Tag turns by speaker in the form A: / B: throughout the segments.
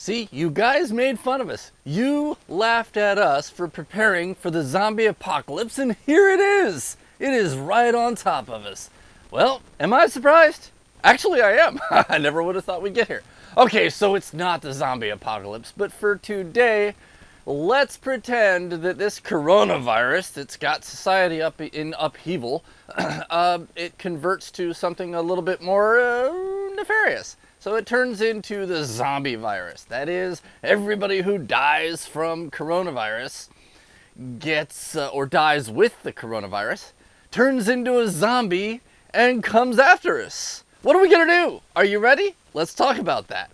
A: See, you guys made fun of us. You laughed at us for preparing for the zombie apocalypse, and here it is. It is right on top of us. Well, am I surprised? Actually, I am. I never would have thought we'd get here. Okay, so it's not the zombie apocalypse, but for today, let's pretend that this coronavirus that's got society up in upheaval, it converts to something a little bit more nefarious. So it turns into the zombie virus. That is, everybody who dies from coronavirus gets, or dies with the coronavirus, turns into a zombie and comes after us. What are we gonna do? Are you ready? Let's talk about that.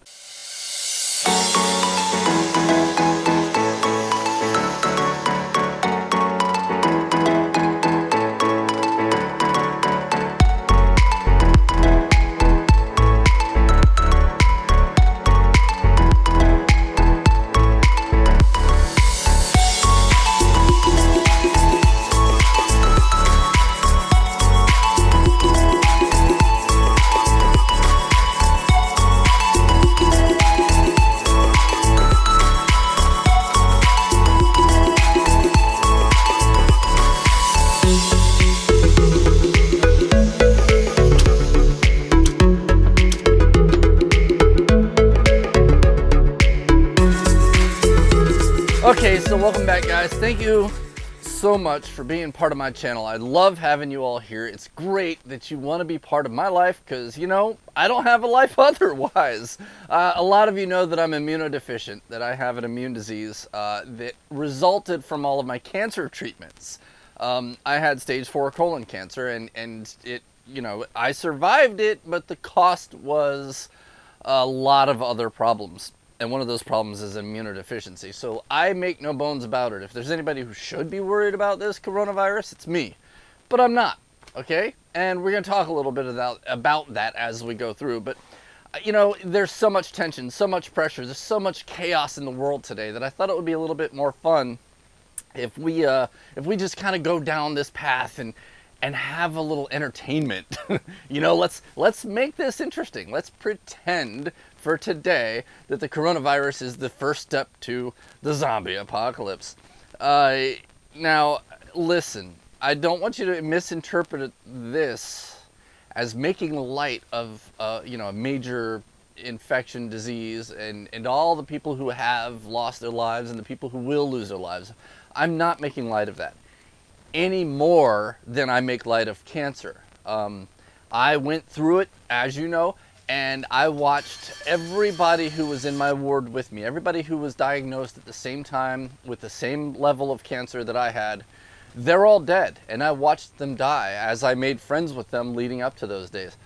A: Okay, so welcome back, guys. Thank you so much for being part of my channel. I love having you all here. It's great that you want to be part of my life because, you know, I don't have a life otherwise. A lot of you know that I'm immunodeficient, that I have an immune disease that resulted from all of my cancer treatments. I had stage 4 colon cancer and it, you know, I survived it, but the cost was a lot of other problems. And one of those problems is immunodeficiency. So I make no bones about it. If there's anybody who should be worried about this coronavirus, it's me. But I'm not, okay? And we're going to talk a little bit about that as we go through. But, you know, there's so much tension, so much pressure, there's so much chaos in the world today that I thought it would be a little bit more fun if we just kind of go down this path and have a little entertainment. You know, let's make this interesting. Let's pretend for today that the coronavirus is the first step to the zombie apocalypse. Now, listen, I don't want you to misinterpret this as making light of, you know, a major infection disease and all the people who have lost their lives and the people who will lose their lives. I'm not making light of that any more than I make light of cancer. I went through it, as you know, and I watched everybody who was in my ward with me, everybody who was diagnosed at the same time with the same level of cancer that I had, they're all dead. And I watched them die as I made friends with them leading up to those days.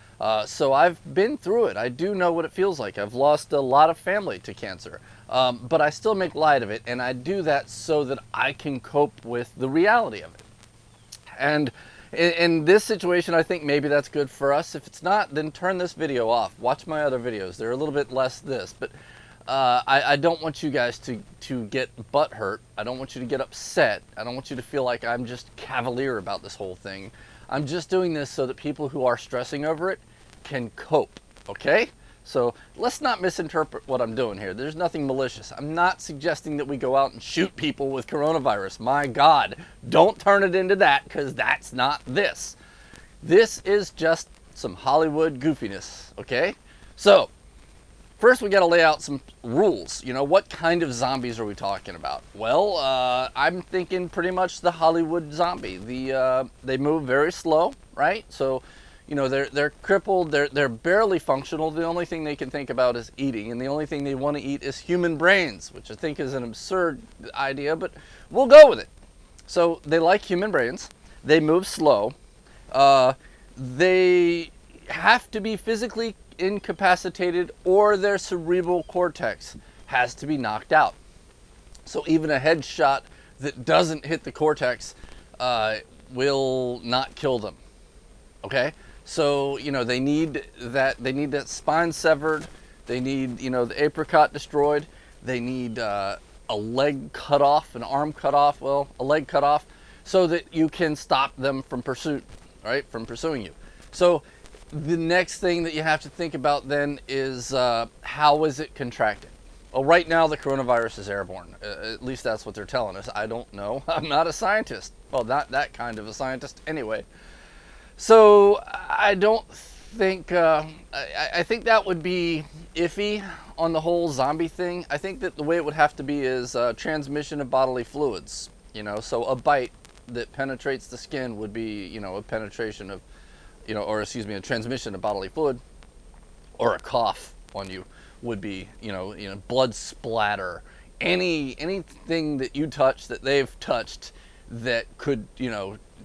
A: So I've been through it. I do know what it feels like. I've lost a lot of family to cancer, but I still make light of it. And I do that so that I can cope with the reality of it. And in this situation, I think maybe that's good for us. If it's not, then turn this video off. Watch my other videos. They're a little bit less this, but I don't want you guys to get butthurt. I don't want you to get upset. I don't want you to feel like I'm just cavalier about this whole thing. I'm just doing this so that people who are stressing over it can cope, okay? So let's not misinterpret what I'm doing here. There's nothing malicious. I'm not suggesting that we go out and shoot people with coronavirus. My God, don't turn it into that, because that's not this. This is just some Hollywood goofiness, okay? So first we got to lay out some rules. You know, what kind of zombies are we talking about? Well, I'm thinking pretty much the Hollywood zombie. They move very slow, right? So, you know, they're crippled, they're barely functional. The only thing they can think about is eating, and the only thing they want to eat is human brains, which I think is an absurd idea, but we'll go with it. So they like human brains, they move slow, they have to be physically incapacitated, or their cerebral cortex has to be knocked out. So even a headshot that doesn't hit the cortex will not kill them, okay? So, you know, they need that spine severed, they need, you know, the apricot destroyed, they need a leg cut off, an arm cut off, well, a leg cut off, so that you can stop them from pursuit, right, from pursuing you. So the next thing that you have to think about then is how is it contracted? Well, right now the coronavirus is airborne. At least that's what they're telling us. I don't know. I'm not a scientist. Well, not that kind of a scientist anyway. So I don't think, I think that would be iffy on the whole zombie thing. I think that the way it would have to be is transmission of bodily fluids. So a bite that penetrates the skin would be, a penetration of, or excuse me, a transmission of bodily fluid, or a cough on you would be, blood splatter, anything that you touch that they've touched that could,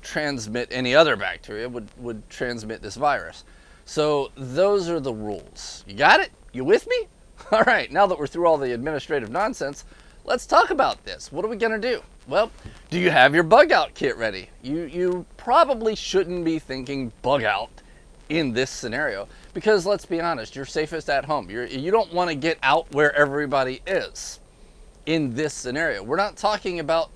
A: transmit any other bacteria would transmit this virus. So those are the rules. You got it? You with me? All right, now that we're through all the administrative nonsense, let's talk about this. What are we gonna do? Well, do you have your bug out kit ready? You probably shouldn't be thinking bug out in this scenario, because let's be honest, you're safest at home. You don't want to get out where everybody is in this scenario. We're not talking about,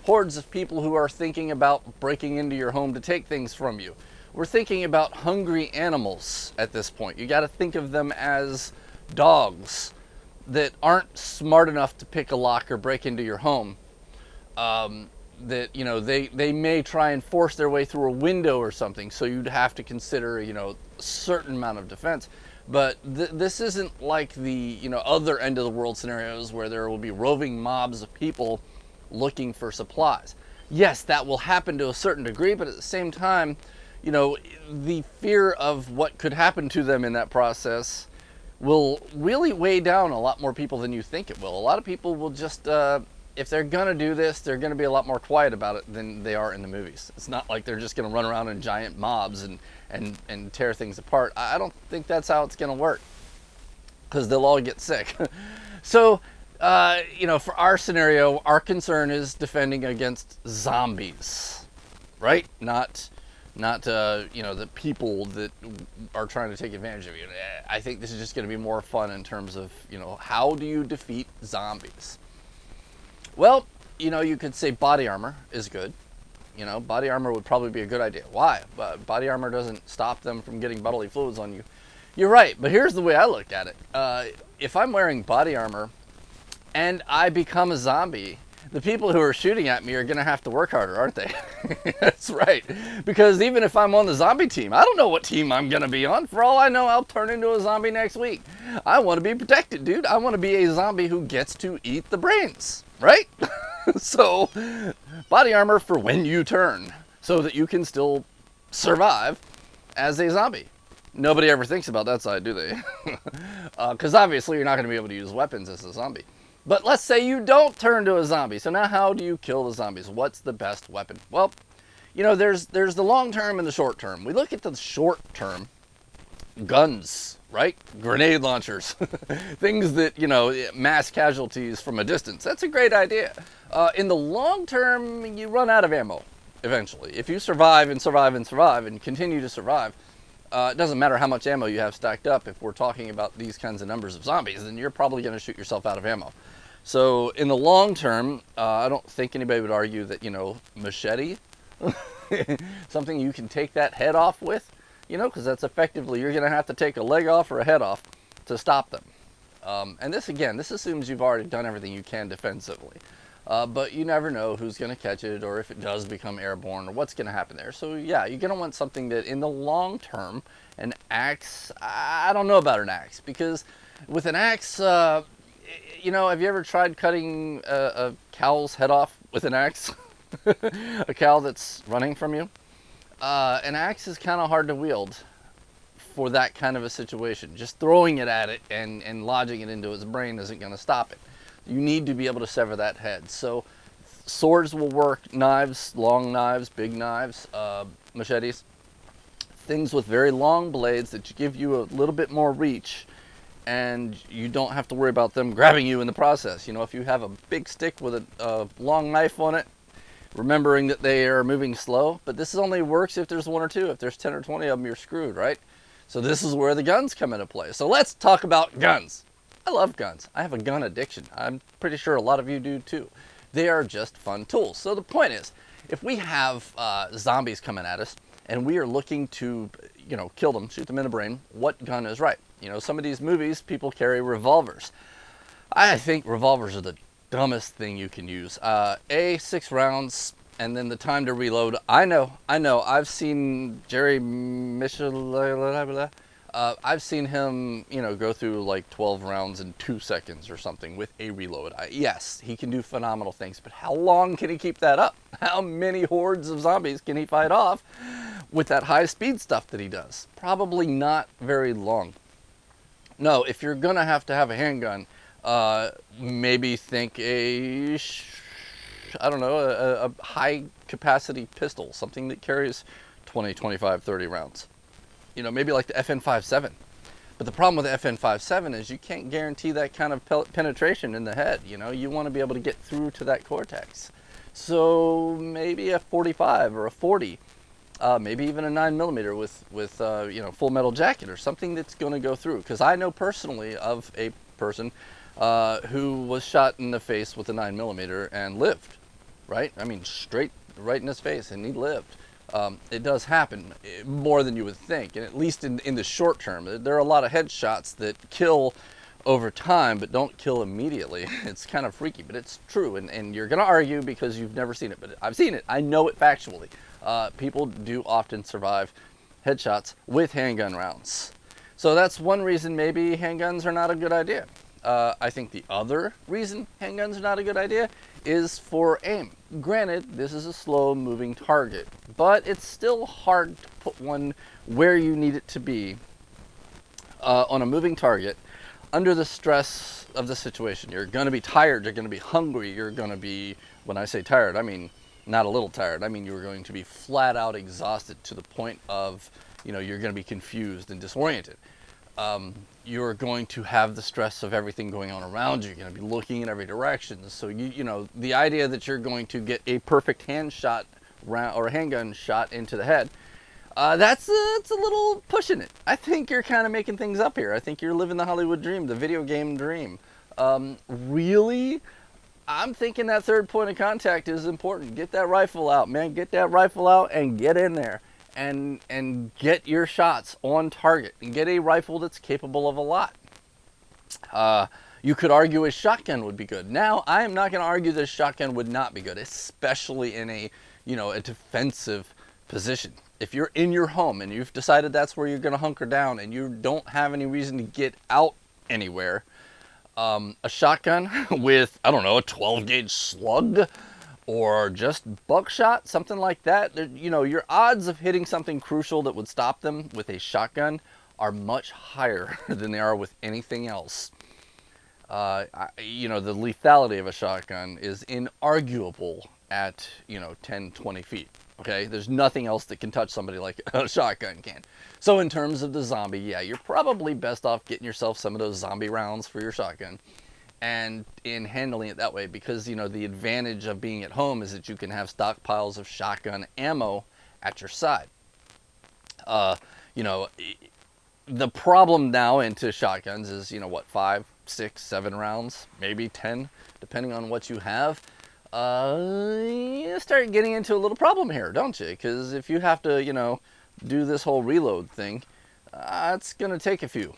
A: hordes of people who are thinking about breaking into your home to take things from you. We're thinking about hungry animals at this point. You got to think of them as dogs that aren't smart enough to pick a lock or break into your home. That, they may try and force their way through a window or something, so you'd have to consider, a certain amount of defense. But this isn't like the, other end of the world scenarios where there will be roving mobs of people looking for supplies. Yes, that will happen to a certain degree, but at the same time, the fear of what could happen to them in that process will really weigh down a lot more people than you think it will. A lot of people will just, if they're gonna do this, they're gonna be a lot more quiet about it than they are in the movies. It's not like they're just gonna run around in giant mobs and tear things apart. I don't think that's how it's gonna work, because they'll all get sick. So, for our scenario, our concern is defending against zombies, right? Not the people that are trying to take advantage of you. I think this is just going to be more fun in terms of, how do you defeat zombies? Well, you could say body armor is good. Body armor would probably be a good idea. Why? Body armor doesn't stop them from getting bodily fluids on you. You're right, but here's the way I look at it. If I'm wearing body armor and I become a zombie, the people who are shooting at me are going to have to work harder, aren't they? That's right. Because even if I'm on the zombie team, I don't know what team I'm going to be on. For all I know, I'll turn into a zombie next week. I want to be protected, dude. I want to be a zombie who gets to eat the brains, right? So, body armor for when you turn, so that you can still survive as a zombie. Nobody ever thinks about that side, do they? Because obviously you're not going to be able to use weapons as a zombie. But let's say you don't turn to a zombie. So now how do you kill the zombies? What's the best weapon? Well, there's the long term and the short term. We look at the short term. Guns, right? Grenade launchers. Things that, mass casualties from a distance. That's a great idea. In the long term, you run out of ammo eventually. If you survive and survive and survive and continue to survive, it doesn't matter how much ammo you have stacked up. If we're talking about these kinds of numbers of zombies, then you're probably going to shoot yourself out of ammo. So in the long term, I don't think anybody would argue that, machete, something you can take that head off with, because that's effectively, you're going to have to take a leg off or a head off to stop them. And this assumes you've already done everything you can defensively. But you never know who's going to catch it, or if it does become airborne, or what's going to happen there. So yeah, you're going to want something that in the long term, an axe, I don't know about an axe, because with an axe, have you ever tried cutting a cow's head off with an axe? A cow that's running from you? An axe is kind of hard to wield for that kind of a situation. Just throwing it at it and lodging it into its brain isn't going to stop it. You need to be able to sever that head. So swords will work, knives, long knives, big knives, machetes, things with very long blades that give you a little bit more reach, and you don't have to worry about them grabbing you in the process. If you have a big stick with a long knife on it, remembering that they are moving slow, but this only works if there's one or two. If there's 10 or 20 of them, you're screwed, right? So this is where the guns come into play. So let's talk about guns. I love guns. I have a gun addiction. I'm pretty sure a lot of you do too. They are just fun tools. So the point is, if we have zombies coming at us and we are looking to, kill them, shoot them in the brain, what gun is right? Some of these movies, people carry revolvers. I think revolvers are the dumbest thing you can use. 6 rounds, and then the time to reload. I know. I've seen Jerry Michel. I've seen him, go through like 12 rounds in 2 seconds or something with a reload. Yes, he can do phenomenal things, but how long can he keep that up? How many hordes of zombies can he fight off with that high speed stuff that he does? Probably not very long. No, if you're gonna have to have a handgun, maybe think a high capacity pistol, something that carries 20, 25, 30 rounds. Maybe like the FN57. But the problem with the FN57 is you can't guarantee that kind of penetration in the head. You want to be able to get through to that cortex. So maybe a 45 or a 40, maybe even a 9mm with full metal jacket or something that's going to go through. Because I know personally of a person who was shot in the face with a 9mm and lived. Right? I mean, straight right in his face, and he lived. It does happen more than you would think, and at least in the short term. There are a lot of headshots that kill over time but don't kill immediately. It's kind of freaky, but it's true, and you're going to argue because you've never seen it, but I've seen it. I know it factually. People do often survive headshots with handgun rounds. So that's one reason maybe handguns are not a good idea. I think the other reason handguns are not a good idea is for aim. Granted, this is a slow-moving target, but it's still hard to put one where you need it to be on a moving target under the stress of the situation. You're going to be tired, you're going to be hungry, you're going to be, when I say tired, I mean not a little tired, I mean you're going to be flat out exhausted to the point of, you're going to be confused and disoriented. You're going to have the stress of everything going on around you. You're going to be looking in every direction. So the idea that you're going to get a perfect hand shot round or a handgun shot into the head, that's a little pushing it. I think you're kind of making things up here. I think you're living the Hollywood dream, the video game dream. Really, I'm thinking that third point of contact is important. Get that rifle out, man. Get that rifle out and get in there. And get your shots on target and get a rifle that's capable of a lot. You could argue a shotgun would be good. Now, I am not going to argue that a shotgun would not be good, especially in a defensive position. If you're in your home and you've decided that's where you're going to hunker down and you don't have any reason to get out anywhere, a shotgun with, a 12-gauge slug, or just buckshot, something like that, your odds of hitting something crucial that would stop them with a shotgun are much higher than they are with anything else. The lethality of a shotgun is inarguable at, 10, 20 feet. Okay, there's nothing else that can touch somebody like a shotgun can. So in terms of the zombie, yeah, you're probably best off getting yourself some of those zombie rounds for your shotgun. And in handling it that way, because the advantage of being at home is that you can have stockpiles of shotgun ammo at your side. The problem now into shotguns is 5, 6, 7 rounds, maybe 10, depending on what you have. You start getting into a little problem here, don't you? Because if you have to do this whole reload thing, it's gonna take a few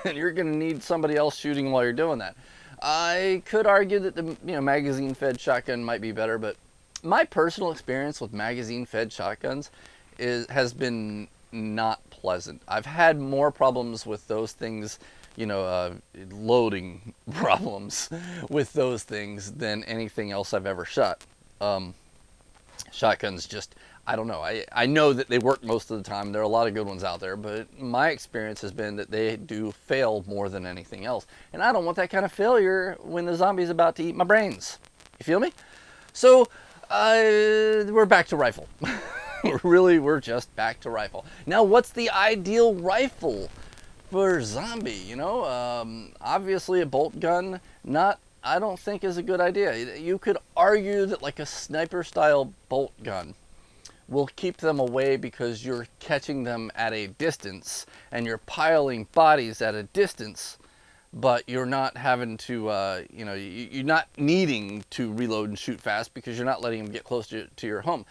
A: and you're gonna need somebody else shooting while you're doing that. I could argue that the magazine-fed shotgun might be better, but my personal experience with magazine-fed shotguns has been not pleasant. I've had more problems with those things, loading problems with those things than anything else I've ever shot. Shotguns just, I don't know. I know that they work most of the time. There are a lot of good ones out there, but my experience has been that they do fail more than anything else. And I don't want that kind of failure when the zombie's about to eat my brains. You feel me? So, we're back to rifle. We're just back to rifle. Now, what's the ideal rifle for zombie? Obviously a bolt gun, I don't think is a good idea. You could argue that like a sniper style bolt gun will keep them away because you're catching them at a distance and you're piling bodies at a distance, but you're not having to, you're not needing to reload and shoot fast because you're not letting them get close to your home.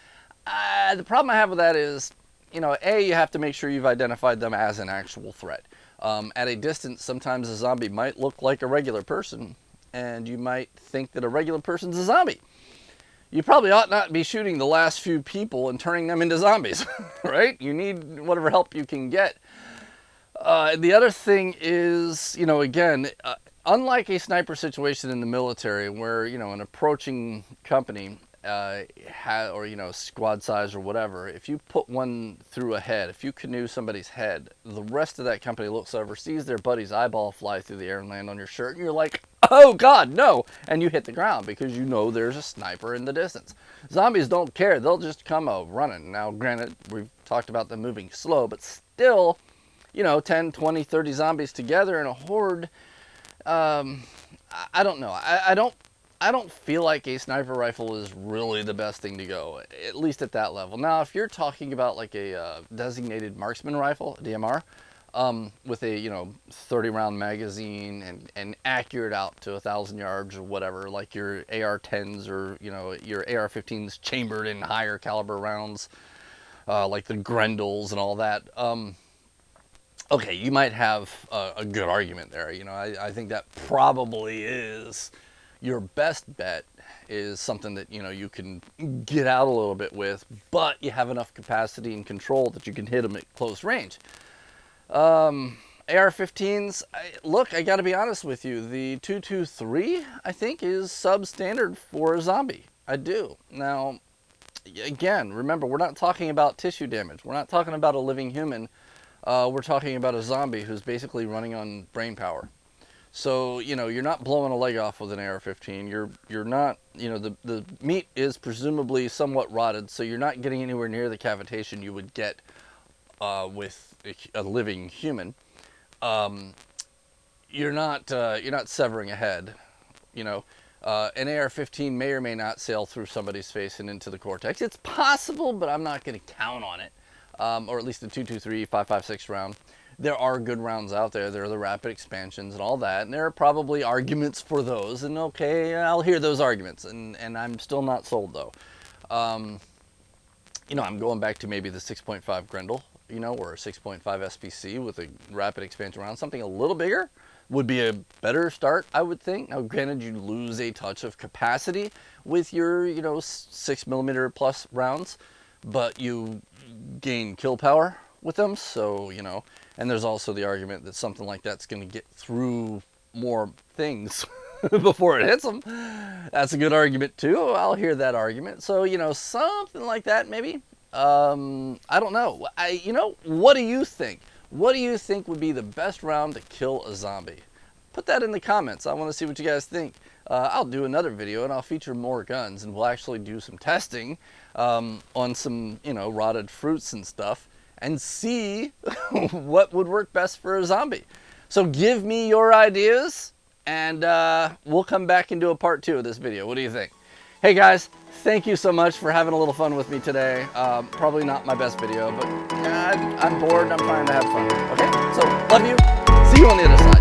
A: The problem I have with that is, A, you have to make sure you've identified them as an actual threat. At a distance, sometimes a zombie might look like a regular person, and you might think that a regular person's a zombie. You probably ought not be shooting the last few people and turning them into zombies, right? You need whatever help you can get. The other thing is, you know, again, unlike a sniper situation in the military where, you know, an approaching company or, you know, squad size or whatever, if you put one through a head, if you canoe somebody's head, the rest of that company looks over, sees their buddy's eyeball fly through the air and land on your shirt, and you're like, oh God, no, and you hit the ground because you know there's a sniper in the distance. Zombies don't care. They'll just come running. Now, granted, we've talked about them moving slow, but still, you know, 10, 20, 30 zombies together in a horde, I don't know. I don't feel like a sniper rifle is really the best thing to go, at least at that level. Now, if you're talking about like a designated marksman rifle, DMR, with a, you know, 30-round magazine and accurate out to 1,000 yards or whatever, like your AR-10s or, you know, your AR-15s chambered in higher caliber rounds, like the Grendels and all that, okay, you might have a good argument there. You know, I think that probably is your best bet, is something that, you know, you can get out a little bit with, but you have enough capacity and control that you can hit them at close range. AR-15s, look, I got to be honest with you, the 223, I think, is substandard for a zombie. I do. Now, again, remember, we're not talking about tissue damage. We're not talking about a living human. We're talking about a zombie who's basically running on brain power. So, you know, you're not blowing a leg off with an AR-15. You're not, you know, the meat is presumably somewhat rotted, so you're not getting anywhere near the cavitation you would get with a living human. You're not severing a head. You know, an AR-15 may or may not sail through somebody's face and into the cortex. It's possible, but I'm not going to count on it. Or at least the 223, 5.56 round. There are good rounds out there. There are the rapid expansions and all that, and there are probably arguments for those, and okay, I'll hear those arguments, and I'm still not sold, though. You know, I'm going back to maybe the 6.5 Grendel, you know, or a 6.5 SPC with a rapid expansion round. Something a little bigger would be a better start, I would think. Now, granted, you lose a touch of capacity with your, you know, 6mm plus rounds, but you gain kill power with them, so, you know, and there's also the argument that something like that's going to get through more things before it hits them. That's a good argument too. I'll hear that argument. So, you know, something like that maybe. I don't know. You know, what do you think? What do you think would be the best round to kill a zombie? Put that in the comments. I want to see what you guys think. I'll do another video and I'll feature more guns, and we'll actually do some testing on some, you know, rotted fruits and stuff, and see what would work best for a zombie. So give me your ideas, and we'll come back and do a part 2 of this video. What do you think? Hey guys, thank you so much for having a little fun with me today. Probably not my best video, but I'm bored and I'm trying to have fun. Okay, so love you. See you on the other side.